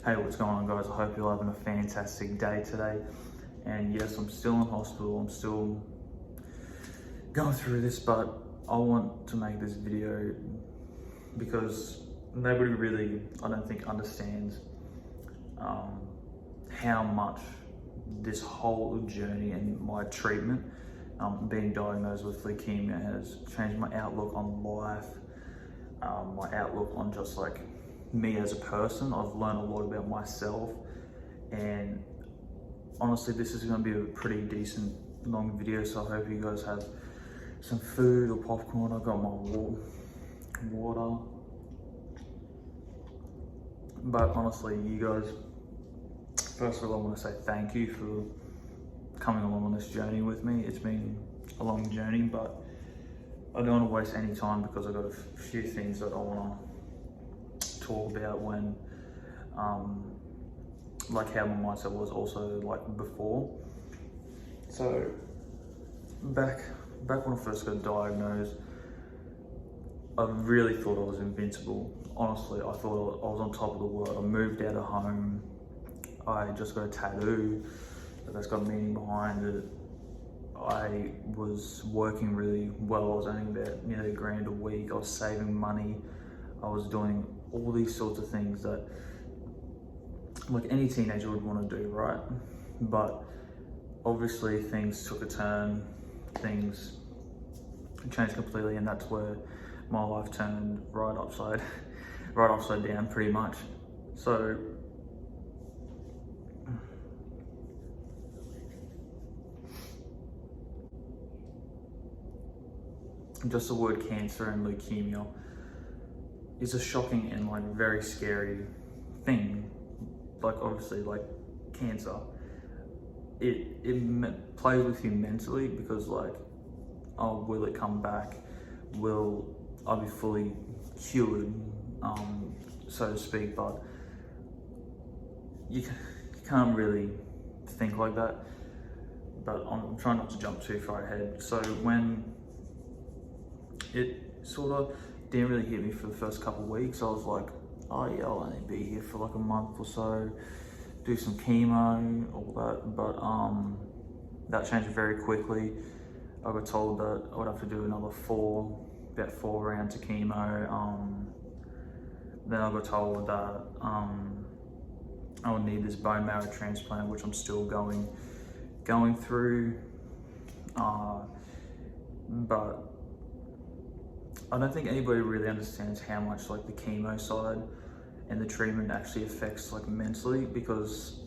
Hey, what's going on, guys? I hope you're having a fantastic day today. And yes, I'm still in hospital. I'm still going through this, but I want to make this video because nobody really, I don't think, understands how much this whole journey and my treatment, being diagnosed with leukemia, has changed my outlook on life, my outlook on just like me as a person. I've learned a lot about myself, and honestly, this is going to be a pretty decent long video, so I hope you guys have some food or popcorn. I got my water. But honestly, you guys, first of all, I want to say thank you for coming along on this journey with me. It's been a long journey, but I don't want to waste any time because I've got a few things that I want to talk about when like how my mindset was also like before. So back when I first got diagnosed, I really thought I was invincible. Honestly, I thought I was on top of the world. I moved out of home. I just got a tattoo that's got meaning behind it. I was working really well. I was earning about nearly $1,000 a week. I was saving money. I was doing all these sorts of things that like any teenager would want to do, right? But obviously things took a turn, things changed completely, and that's where my life turned right upside down pretty much. So just the word cancer and leukemia is a shocking and like very scary thing. Like obviously, like cancer, it plays with you mentally because like, oh, will it come back? Will I be fully cured, so to speak? But you can't really think like that. But I'm trying not to jump too far ahead. So when it sort of didn't really hit me for the first couple of weeks, I was like, oh yeah, I'll only be here for like a month or so, do some chemo, all that. But that changed very quickly. I got told that I would have to do another about four rounds of chemo. Then I got told that I would need this bone marrow transplant, which I'm still going through. But I don't think anybody really understands how much like the chemo side and the treatment actually affects like mentally, because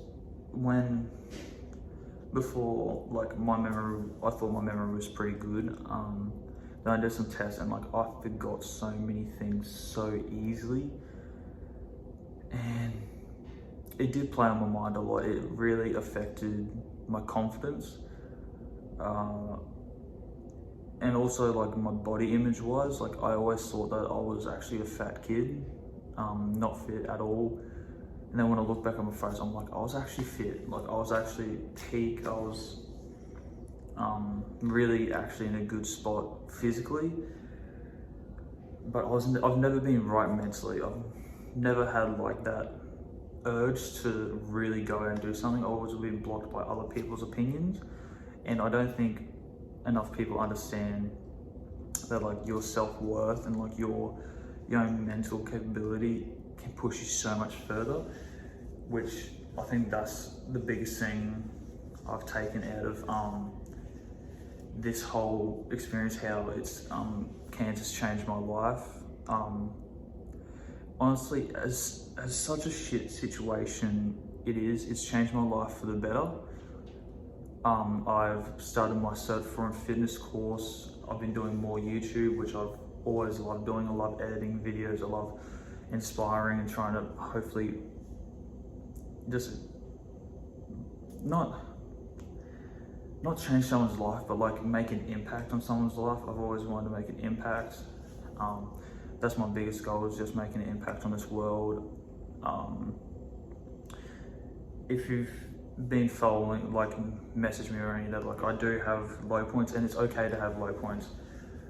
before, like my memory, I thought my memory was pretty good. Then I did some tests and like I forgot so many things so easily, and it did play on my mind a lot. It really affected my confidence, and also like my body image wise. Like I always thought that I was actually a fat kid, not fit at all. And then when I look back on my photos, I'm like, I was actually fit. Like I was actually peak. I was really actually in a good spot physically. But I've never been right mentally. I've never had like that urge to really go out and do something. I've always been blocked by other people's opinions. And I don't think enough people understand that like your self-worth and like your own mental capability can push you so much further, which I think that's the biggest thing I've taken out of this whole experience, how it's cancer's changed my life. Honestly, as such a shit situation it's changed my life for the better. I've started my Cert 4 in Fitness course. I've been doing more YouTube, which I've always loved doing. I love editing videos. I love inspiring and trying to hopefully just not change someone's life, but like make an impact on someone's life. I've always wanted to make an impact. That's my biggest goal, is just making an impact on this world. If you've been following, like message me or any of that, like I do have low points, and it's okay to have low points.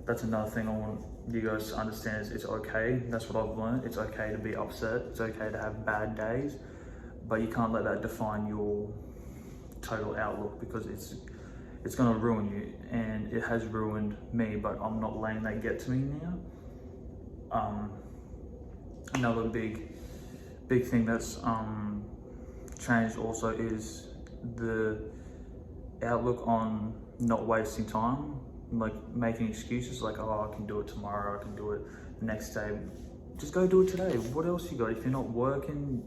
That's another thing I want you guys to understand, is it's okay. That's what I've learned. It's okay to be upset. It's okay to have bad days. but you can't let that define your total outlook, because it's going to ruin you, and it has ruined me, but I'm not letting that get to me now. Another big thing that's changed also is the outlook on not wasting time, like making excuses like, oh, I can do it tomorrow, I can do it the next day. Just go do it today. What else you got? If you're not working,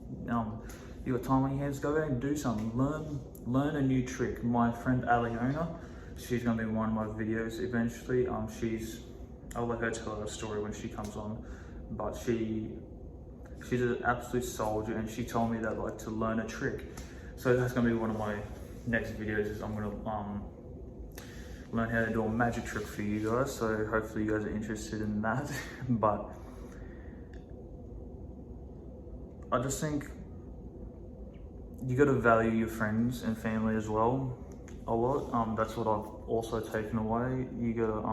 you got time on your hands, go out and do something. Learn a new trick. My friend Aliona, she's gonna be in one of my videos eventually. I'll let her tell her story when she comes on, but she's an absolute soldier, and she told me that, like, to learn a trick. So that's gonna be one of my next videos, is I'm gonna learn how to do a magic trick for you guys. So hopefully you guys are interested in that. But I just think you got to value your friends and family as well a lot. That's what I've also taken away. You got to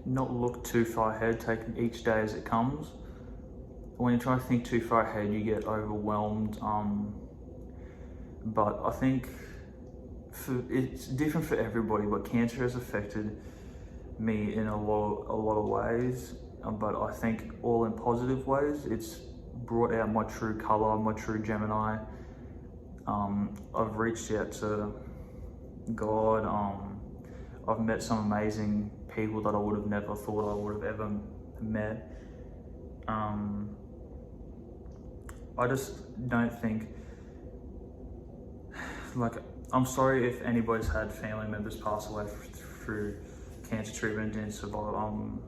not look too far ahead, take each day as it comes. When you try to think too far ahead, you get overwhelmed. But I think it's different for everybody, but cancer has affected me in a lot of ways, but I think all in positive ways. It's brought out my true color, my true Gemini. I've reached out to God. I've met some amazing people that I would have never thought I would have ever met. I just don't think, like, I'm sorry if anybody's had family members pass away through cancer treatment and survive. I'm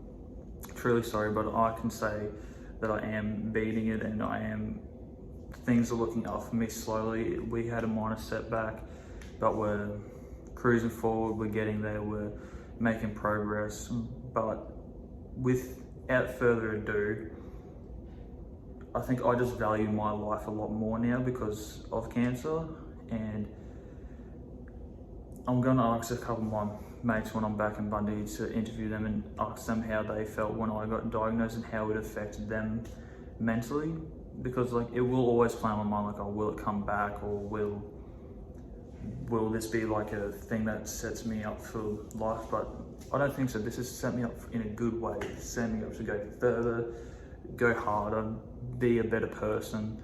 truly sorry, but I can say that I am beating it, and things are looking up for me slowly. We had a minor setback, but we're cruising forward, we're getting there, we're making progress. But without further ado, I think I just value my life a lot more now because of cancer, and I'm gonna ask a couple of my mates when I'm back in Bundy to interview them and ask them how they felt when I got diagnosed and how it affected them mentally, because, like, it will always play on my mind, like, oh, will it come back, or will this be like a thing that sets me up for life? But I don't think so. This has set me up in a good way. It's set me up to go further, go harder, be a better person.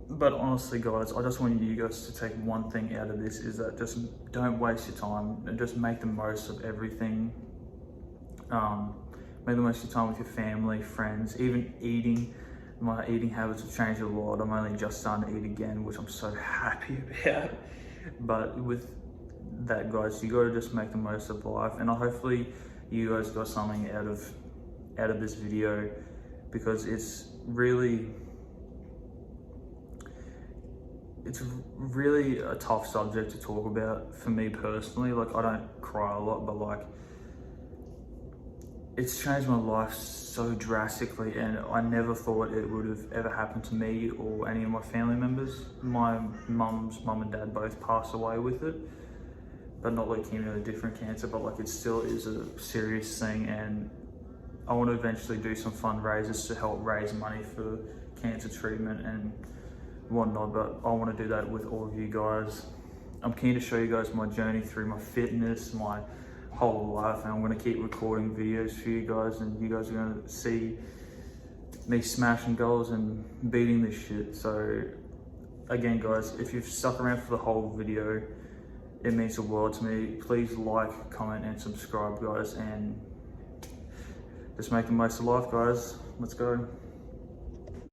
But honestly, guys, I just want you guys to take one thing out of this, is that just don't waste your time, and just make the most of everything. Make the most of your time with your family, friends, even eating. My eating habits have changed a lot. I'm only just starting to eat again, which I'm so happy about. But with that, guys, you gotta just make the most of life. And hopefully you guys got something out of this video, because it's really a tough subject to talk about for me personally. Like, I don't cry a lot, but, like, it's changed my life so drastically, and I never thought it would have ever happened to me or any of my family members. My mum and dad both passed away with it, but not leukemia, a different cancer, but, like, it still is a serious thing, and I want to eventually do some fundraisers to help raise money for cancer treatment and whatnot, but I want to do that with all of you guys. I'm keen to show you guys my journey through my fitness, my whole life, and I'm going to keep recording videos for you guys, and you guys are going to see me smashing goals and beating this shit. So again, guys, if you've stuck around for the whole video, it means the world to me. Please like, comment and subscribe, guys, and just make the most of life, guys. Let's go.